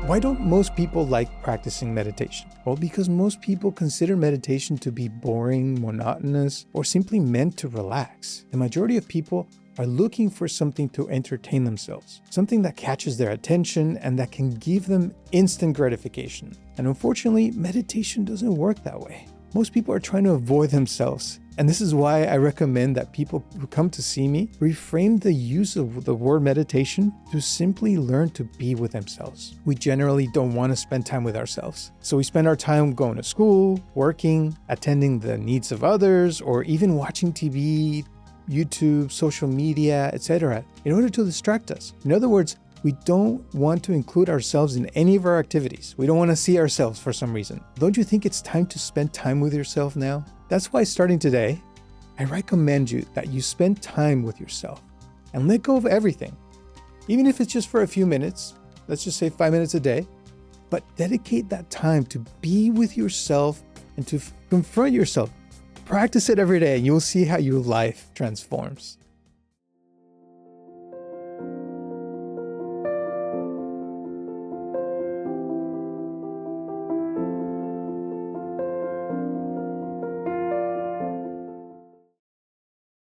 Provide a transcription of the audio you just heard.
Why don't most people like practicing meditation? Well, because most people consider meditation to be boring, monotonous, or simply meant to relax. The majority of people are looking for something to entertain themselves, something that catches their attention and that can give them instant gratification. And unfortunately, meditation doesn't work that way. Most people are trying to avoid themselves. And this is why I recommend that people who come to see me reframe the use of the word meditation to simply learn to be with themselves. We generally don't want to spend time with ourselves. So we spend our time going to school, working, attending the needs of others, or even watching TV, YouTube, social media, etc., in order to distract us. In other words, we don't want to include ourselves in any of our activities. We don't want to see ourselves for some reason. Don't you think it's time to spend time with yourself now? That's why starting today, I recommend you that you spend time with yourself and let go of everything. Even if it's just for a few minutes, let's just say 5 minutes a day, but dedicate that time to be with yourself and to confront yourself. Practice it every day and you'll see how your life transforms.